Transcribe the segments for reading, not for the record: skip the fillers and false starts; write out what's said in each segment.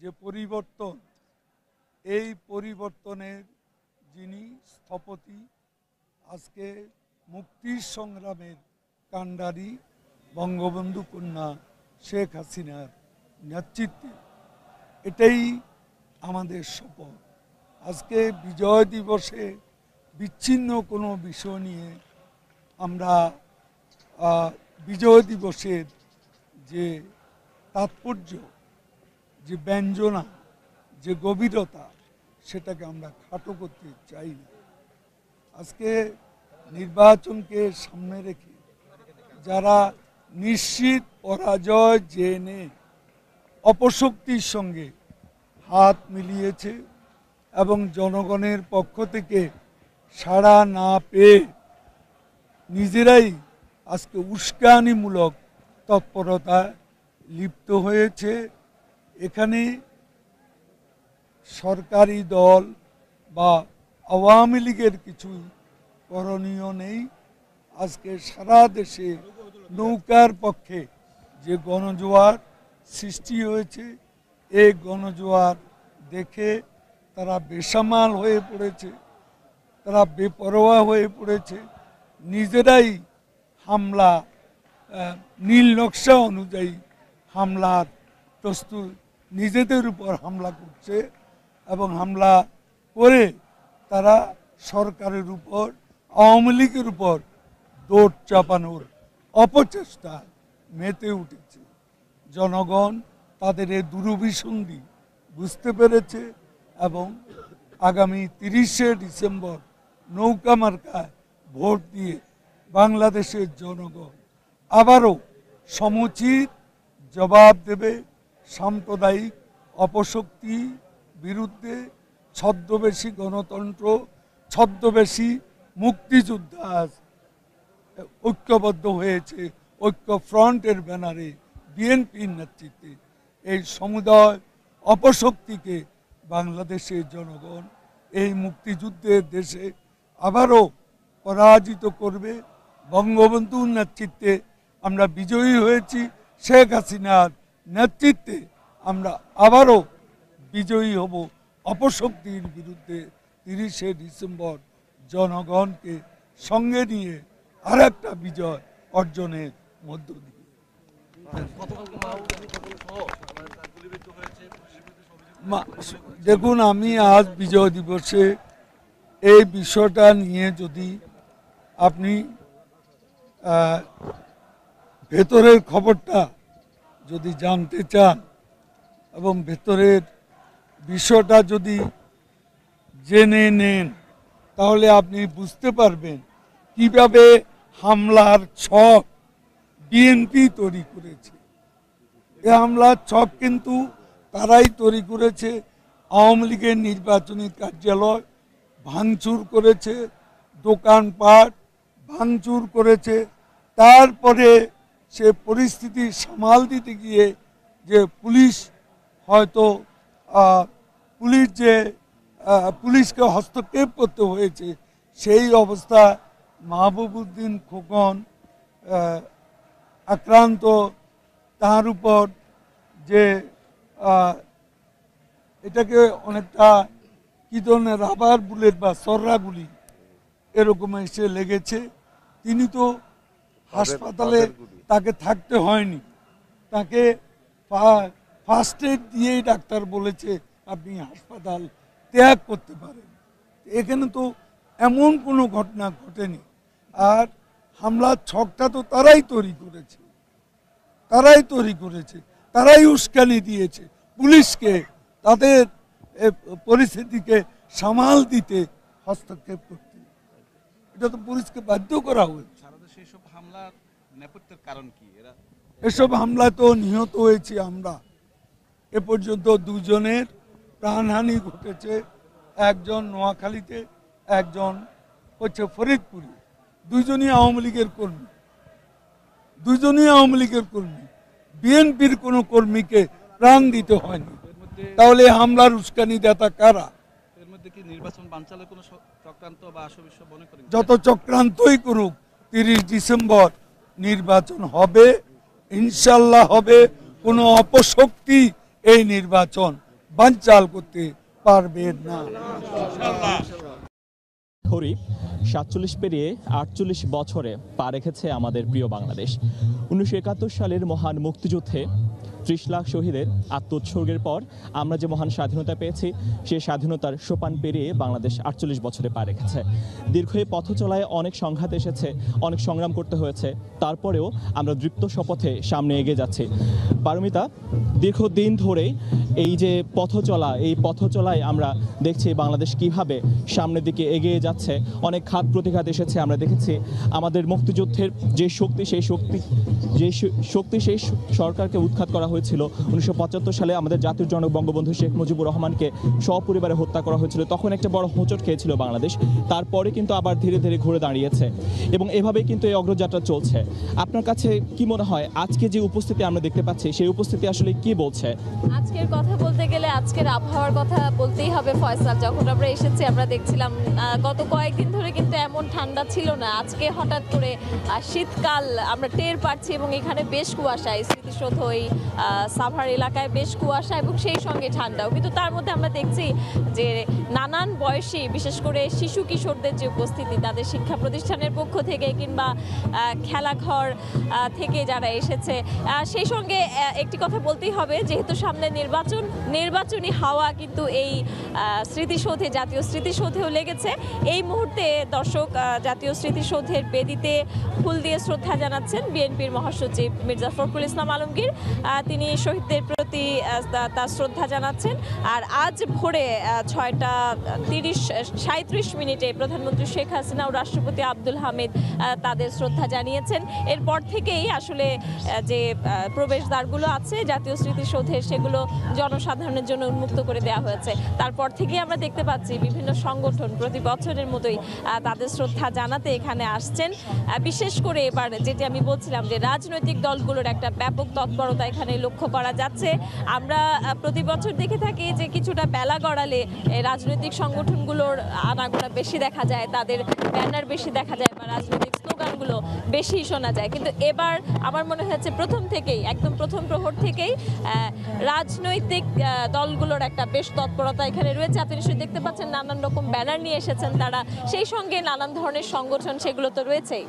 যে পরিবর্তন, এই পরিবর্তনের যিনি স্থপতি, আজকে মুক্তির সংগ্রামের কাণ্ডারি বঙ্গবন্ধু কন্যা শেখ হাসিনার নেতৃত্বে, এটাই আমাদের শপথ। আজকে বিজয় দিবসে বিচ্ছিন্ন কোনো বিষয় নিয়ে আমরা বিজয় দিবসের যে তাৎপর্য, যে ব্যঞ্জনা, যে গভীরতা, সেটাকে আমরা খাটো করতে চাই না। আজকে নির্বাচনকে সামনে রেখে যারা নিশ্চিত পরাজয় জেনে অপশক্তির সঙ্গে হাত মিলিয়েছে এবং জনগণের পক্ষ থেকে সাড়া না পেয়ে নিজেরাই আজকে উস্কানিমূলক তৎপরতায় লিপ্ত হয়েছে, এখানে সরকারি দল বা আওয়ামী লীগের কিছুই করণীয় নেই। আজকে সারা দেশে নৌকার পক্ষে যে গণজোয়ার সৃষ্টি হয়েছে, এই গণজোয়ার দেখে তারা বেসামাল হয়ে পড়েছে, তারা বেপরোয়া হয়ে পড়েছে, নিজেরাই হামলা নীল নকশা অনুযায়ী হামলার প্রস্তুত, নিজেদের উপর হামলা করছে এবং হামলা করে তারা সরকারের উপর, আওয়ামী লীগের উপর দৌড় চাপানোর অপচেষ্টা মেতে উঠেছে। জনগণ তাদের এই দুরভিসন্ধি বুঝতে পেরেছে এবং আগামী 30শে ডিসেম্বর নৌকা মার্কায় ভোট দিয়ে বাংলাদেশের জনগণ আবারও সমুচিত জবাব দেবে সাম্প্রদায়িক অপশক্তি বিরুদ্ধে। ছদ্মবেশী গণতন্ত্র, ছদ্মবেশী মুক্তিযোদ্ধা ঐক্যবদ্ধ হয়েছে ঐক্য ফ্রন্টের ব্যানারে, বিএনপির নেতৃত্বে। এই সমুদয় অপশক্তিকে বাংলাদেশের জনগণ এই মুক্তিযুদ্ধের দেশে আবারও পরাজিত করবে। বঙ্গবন্ধুর নেতৃত্বে আমরা বিজয়ী হয়েছি, শেখ হাসিনার নেতৃত্বে আমরা আবারও বিজয়ী হব অপশক্তির বিরুদ্ধে। 30শে ডিসেম্বর জনগণকে সঙ্গে নিয়ে আর একটা বিজয় অর্জনের মধ্য দিয়ে। দেখুন, আমি আজ বিজয় দিবসে এই বিষয়টা নিয়ে যদি আপনি ভেতরের খবরটা যদি জানতে চান এবং ভেতরের বিষয়টা যদি জেনে নেন, তাহলে আপনি বুঝতে পারবেন কিভাবে হামলার ছক বিএনপি তৈরি করেছে। এই হামলার ছক কিন্তু তারাই তৈরি করেছে। আওয়ামী লীগের নির্বাচনী কার্যালয় ভাঙচুর করেছে, দোকানপাট ভাঙচুর করেছে। তারপরে সে পরিস্থিতি সামাল দিতে গিয়ে যে পুলিশ হয়তো পুলিশকে হস্তক্ষেপ করতে হয়েছে, সেই অবস্থা মাহবুবউদ্দিন খোকন আক্রান্ত, তার উপর যে এটাকে অনেকটা কি ধরনের রাবার বুলেট বা সররা গুলি এরকম এসে লেগেছে। তিনি তো হাসপাতালে তাকে থাকতে হয়নি, তাকে ফার্স্ট এড দিয়েই ডাক্তার বলেছে আপনি হাসপাতাল ত্যাগ করতে পারেন। এখানে তো এমন কোনো ঘটনা ঘটেনি। আর হামলার ছকটা তো তারাই তৈরি করেছে, তারাই উস্কানি দিয়েছে পুলিশকে তাদের পরিস্থিতিকে সামাল দিতে, হস্তক্ষেপ করতে। এটা তো পুলিশকে বাধ্য করা হয়েছে। এসব হামলা তো নিহত হয়েছি আমরা। এ পর্যন্ত দুজনের প্রাণহানি ঘটেছে, একজন নোয়াখালীতে, একজন হচ্ছে ফরিদপুরে। দুইজনই আওয়ামী লীগের কর্মী, বিএনপির কোনো কর্মীকে প্রাণ দিতে হয়নি। তাহলে হামলার উস্কানি দাতা কারা? যত চক্রান্তই করুক, 30 ডিসেম্বর নির্বাচন হবে, ইনশাল্লাহ হবে। কোনো অপশক্তি এই নির্বাচন বানচাল করতে পারবে না। খরিফ 47 পেরিয়ে 48 বছরে পা রেখেছে আমাদের প্রিয় বাংলাদেশ। 1971 সালের মহান মুক্তিযুদ্ধে 30 লাখ শহীদের আত্মোৎসর্গের পর আমরা যে মহান স্বাধীনতা পেয়েছি, সেই স্বাধীনতার সোপান পেরিয়ে বাংলাদেশ 48 বছরে পা রেখেছে। দীর্ঘ এই পথ চলায় অনেক সংঘাত এসেছে, অনেক সংগ্রাম করতে হয়েছে, তারপরেও আমরা দৃপ্ত শপথে সামনে এগিয়ে যাচ্ছি। পারমিতা, দীর্ঘদিন ধরে এই যে এই পথ চলায় আমরা দেখছি বাংলাদেশ কিভাবে সামনের দিকে এগিয়ে যাচ্ছে। অনেক ঘাত প্রতিঘাত এসেছে, আমরা দেখেছি আমাদের মুক্তিযুদ্ধের যে শক্তি সেই সরকারকে উৎখাত করা হয়েছিল। 1975 সালে আমাদের জাতির জনক বঙ্গবন্ধু শেখ মুজিবুর রহমানকে সপরিবারে হত্যা করা হয়েছিল। তখন একটা বড় হোঁচট খেয়েছিল বাংলাদেশ, তারপরে কিন্তু আবার ধীরে ধীরে ঘুরে দাঁড়িয়েছে এবং এভাবেই কিন্তু এই অগ্রযাত্রা চলছে। আপনার কাছে কি মনে হয় আজকে যে উপস্থিতি আমরা দেখতে পাচ্ছি, সেই উপস্থিতি আসলে কি বলছে? আজকের কথা বলতে গেলে আজকের আবহাওয়ার কথা বলতেই হবে ফয়সাল। যখন আমরা এসেছি আমরা দেখছিলাম গত কয়েকদিন ধরে কিন্তু এমন ঠান্ডা ছিল না। আজকে হঠাৎ করে শীতকাল আমরা টের পাচ্ছি এবং এখানে বেশ কুয়াশা, স্মৃতিসৌধ ওই সাভার এলাকায় বেশ কুয়াশা এবং সেই সঙ্গে ঠান্ডাও। কিন্তু তার মধ্যে আমরা দেখছি যে নানান বয়সী, বিশেষ করে শিশু কিশোরদের যে উপস্থিতি, তাদের শিক্ষা প্রতিষ্ঠানের পক্ষ থেকে কিংবা খেলাঘর থেকে যারা এসেছে, সেই সঙ্গে একটি কথা বলতেই হবে, যেহেতু সামনে নির্বাচনী হাওয়া কিন্তু এই স্মৃতিসৌধে, জাতীয় স্মৃতিসৌধেও লেগেছে। এই মুহূর্তে দর্শক জাতীয় স্মৃতিসৌধের বেদিতে ফুল দিয়ে শ্রদ্ধা জানাচ্ছেন বিএনপির মহাসচিব মির্জা ফখরুল ইসলাম আলমগীর। তিনি শহীদদের প্রতি তার শ্রদ্ধা জানাচ্ছেন। আর আজ ভোরে 6:37 প্রধানমন্ত্রী শেখ হাসিনা ও রাষ্ট্রপতি আব্দুল হামিদ তাদের শ্রদ্ধা জানিয়েছেন। এরপর থেকেই আসলে যে প্রবেশদ্বারগুলো আছে জাতীয় স্মৃতিসৌধের, সেগুলো জনসাধারণের জন্য উন্মুক্ত করে দেওয়া হয়েছে। তারপর থেকেই আমরা দেখতে পাচ্ছি বিভিন্ন সংগঠন প্রতি বছরের মতোই তাদের শ্রদ্ধা জানাতে এখানে আসছেন। বিশেষ করে এবার যেটি আমি বলছিলাম যে রাজনৈতিক দলগুলোর একটা ব্যাপক তৎপরতা এখানে লক্ষ্য করা যাচ্ছে। আমরা প্রতি বছর দেখে থাকি যে কিছুটা বেলা গড়ালে রাজনৈতিক সংগঠনগুলোর আনাগোনা বেশি দেখা যায়, তাদের ব্যানার বেশি দেখা যায় বা রাজনৈতিক স্লোগানগুলো বেশি শোনা যায়। কিন্তু এবার আমার মনে হয়েছে একদম প্রথম প্রহর থেকেই রাজনৈতিক দলগুলোর একটা বেশ তৎপরতা এখানে রয়েছে। আপনি নিশ্চয়ই দেখতে পাচ্ছেন নানান রকম ব্যানার নিয়ে এসেছেন তারা, সেই সঙ্গে নানান ধরনের সংগঠন, সেগুলো তো রয়েছেই।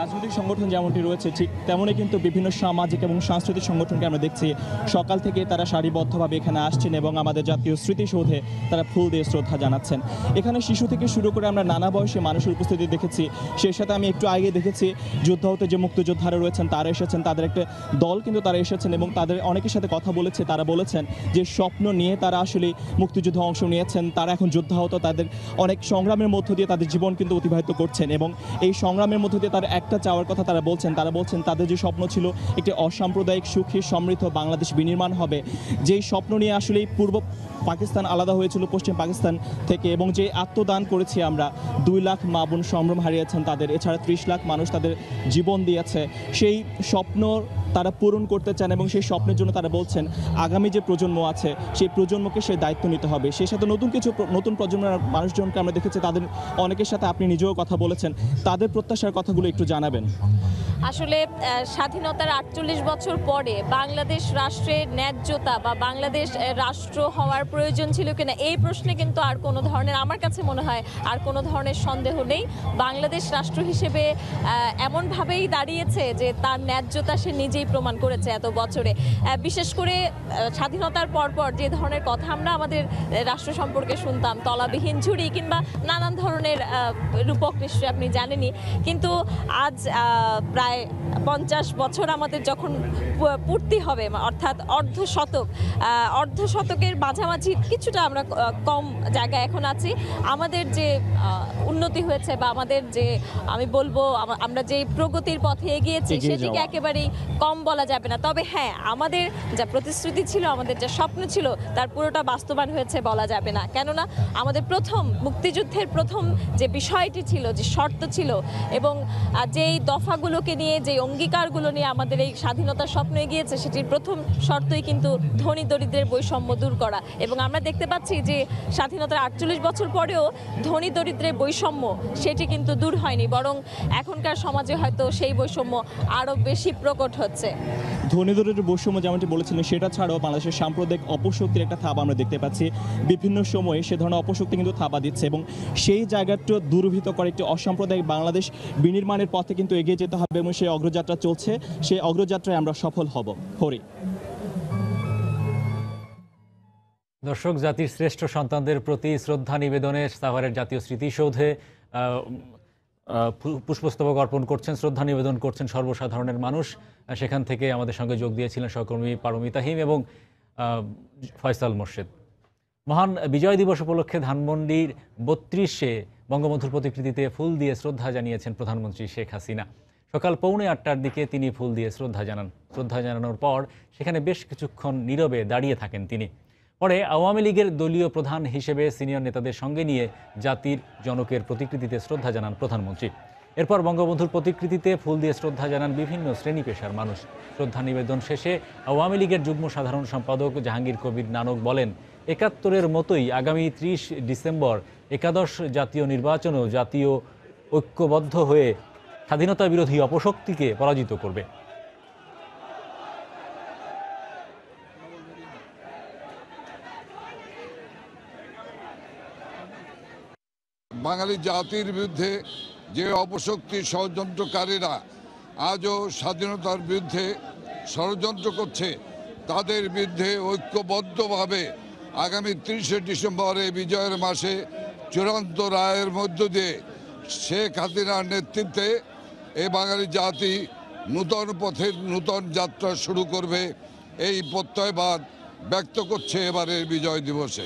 রাজনৈতিক সংগঠন যেমনটি রয়েছে ঠিক তেমনই কিন্তু বিভিন্ন সামাজিক এবং সাংস্কৃতিক সংগঠনকে আমরা দেখছি সকাল থেকে তারা সারিবদ্ধভাবে এখানে আসছেন এবং আমাদের জাতীয় স্মৃতিসৌধে তারা ফুল দিয়ে শ্রদ্ধা জানাচ্ছেন। এখানে শিশু থেকে শুরু করে আমরা নানা বয়সী মানুষের উপস্থিতি দেখেছি। সেই সাথে আমি একটু আগে দেখেছি যুদ্ধাহত যে মুক্তিযোদ্ধারা রয়েছেন তারা এসেছেন, তাদের একটা দল কিন্তু তারা এসেছেন এবং তাদের অনেকের সাথে কথা বলেছে। তারা বলেছেন যে স্বপ্ন নিয়ে তারা আসলে মুক্তিযুদ্ধে অংশ নিয়েছেন, তারা এখন যুদ্ধাহত, তাদের অনেক সংগ্রামের মধ্য দিয়ে তাদের জীবন কিন্তু অতিবাহিত করছেন এবং এই সংগ্রামের মধ্য দিয়ে তার একটা চাওয়ার কথা তারা বলছেন তাদের যে স্বপ্ন ছিল একটি অসাম্প্রদায়িক সুখী সমৃদ্ধ বাংলাদেশ বিনির্মাণ হবে, যেই স্বপ্ন নিয়ে আসলে পূর্ব পাকিস্তান আলাদা হয়েছিল পশ্চিম পাকিস্তান থেকে এবং যে আত্মদান করেছি আমরা, 2 লাখ মা বোন সম্ভ্রম হারিয়েছেন তাদের, এছাড়া 30 লাখ মানুষ তাদের জীবন দিয়েছে। সেই স্বপ্ন তারা পূরণ করতে চান এবং সেই স্বপ্নের জন্য তারা বলছেন আগামী যে প্রজন্ম আছে সেই প্রজন্মকে সেই দায়িত্ব নিতে হবে। সেই সাথে নতুন প্রজন্মের মানুষজনকে আমরা দেখেছি, তাদের অনেকের সাথে আপনি নিজেও কথা বলেছেন, তাদের প্রত্যাশার কথাগুলো একটু জানাবেন। আসলে স্বাধীনতার 48 বছর পরে বাংলাদেশ রাষ্ট্রের ন্যায্যতা বা বাংলাদেশ রাষ্ট্র হওয়ার প্রয়োজন ছিল কিনা, এই প্রশ্নে কিন্তু আর কোনো ধরনের, আমার কাছে মনে হয় আর কোনো ধরনের সন্দেহ নেই। বাংলাদেশ রাষ্ট্র হিসেবে এমনভাবেই দাঁড়িয়েছে যে তার ন্যায্যতা সে নিজেই প্রমাণ করেছে এত বছরে। বিশেষ করে স্বাধীনতার পরপর যে ধরনের কথা আমরা আমাদের রাষ্ট্র সম্পর্কে শুনতাম, তলাবিহীন ঝুড়ি কিংবা নানান ধরনের রূপক, নিশ্চয়ই আপনি জানেনই। কিন্তু আজ প্রায় 50 বছর আমাদের যখন পূর্তি হবে, অর্থাৎ অর্ধ শতকের মাঝামাঝি কিছুটা আমরা কম জায়গায় এখন আছি। আমাদের যে উন্নতি হয়েছে বা আমাদের যে, আমি বলবো আমরা যে প্রগতির পথে এগিয়েছি সেটিকে একেবারেই কম বলা যাবে না। তবে হ্যাঁ, আমাদের যা প্রতিশ্রুতি ছিল, আমাদের যা স্বপ্ন ছিল, তার পুরোটা বাস্তবায়ন হয়েছে বলা যাবে না। কেননা আমাদের মুক্তিযুদ্ধের প্রথম যে বিষয়টি ছিল, যে শর্ত ছিল এবং যেই দফাগুলোকে নিয়ে, যে অঙ্গীকারগুলো নিয়ে আমাদের এই স্বাধীনতার স্বপ্ন এগিয়েছে, সেটির প্রথম শর্তই কিন্তু ধনী দরিদ্রের বৈষম্য দূর করা। এবং আমরা দেখতে পাচ্ছি যে স্বাধীনতার 48 বছর পরেও ধনী দরিদ্রের বৈষম্য সেটি কিন্তু দূর হয়নি, বরং এখনকার সমাজে হয়তো সেই বৈষম্য আরও বেশি প্রকট হচ্ছে। হচ্ছে। ধনীদরের বৈষম্য যেমনটি বলেছিলেন সেটা ছাড়াও বাংলাদেশের সাম্প্রদায়িক অপশক্তির একটা থাবা আমরা দেখতে পাচ্ছি। বিভিন্ন সময়ে সে ধরনের অপশক্তি কিন্তু থাবা দিচ্ছে এবং সেই জায়গাটা দূরীভূত করে একটি অসাম্প্রদায়িক বাংলাদেশ বিনির্মাণের পথে কিন্তু এগিয়ে যেতে হবে এবং সেই অগ্রযাত্রা চলছে। সেই অগ্রযাত্রায় আমরা সফল হব। হরি। দর্শক, জাতির শ্রেষ্ঠ সন্তানদের প্রতি শ্রদ্ধা নিবেদনে সাভারের জাতীয় স্মৃতিসৌধে পুষ্পস্তবক অর্পণ করছেন, শ্রদ্ধা নিবেদন করছেন সর্বসাধারণের মানুষ। সেখান থেকে আমাদের সঙ্গে যোগ দিয়েছিলেন সহকর্মী পারমিতা হিম এবং ফয়সাল মোর্শেদ। মহান বিজয় দিবস উপলক্ষে ধানমন্ডির ৩২-এ বঙ্গবন্ধুর প্রতিকৃতিতে ফুল দিয়ে শ্রদ্ধা জানিয়েছেন প্রধানমন্ত্রী শেখ হাসিনা। সকাল 7:45-টার দিকে তিনি ফুল দিয়ে শ্রদ্ধা জানান। শ্রদ্ধা জানানোর পর সেখানে বেশ কিছুক্ষণ নীরবে দাঁড়িয়ে থাকেন তিনি। পরে আওয়ামী লীগের দলীয় প্রধান হিসেবে সিনিয়র নেতাদের সঙ্গে নিয়ে জাতির জনকের প্রতিকৃতিতে শ্রদ্ধা জানান প্রধানমন্ত্রী। এরপর বঙ্গবন্ধুর প্রতিকৃতিতে ফুল দিয়ে শ্রদ্ধা জানান বিভিন্ন শ্রেণী পেশার মানুষ। শ্রদ্ধা নিবেদন শেষে আওয়ামী লীগের যুগ্ম সাধারণ সম্পাদক জাহাঙ্গীর কবির নানক বলেন, ৭১-এর মতোই আগামী ৩০ ডিসেম্বর একাদশ জাতীয় নির্বাচনেও জাতীয় ঐক্যবদ্ধ হয়ে স্বাধীনতা বিরোধী অপশক্তিকে পরাজিত করবে। বাঙালি জাতির বিরুদ্ধে যে অপশক্তি ষড়যন্ত্রকারীরা আজও স্বাধীনতার বিরুদ্ধে ষড়যন্ত্র করছে, তাদের বিরুদ্ধে ঐক্যবদ্ধভাবে আগামী ৩০শে ডিসেম্বর এই বিজয়ের মাসে চূড়ান্ত রায়ের মধ্য দিয়ে শেখ হাসিনার নেতৃত্বে এই বাঙালি জাতি নূতন পথের নূতন যাত্রা শুরু করবে, এই প্রত্যয়বাদ ব্যক্ত করছে এবারের বিজয় দিবসে।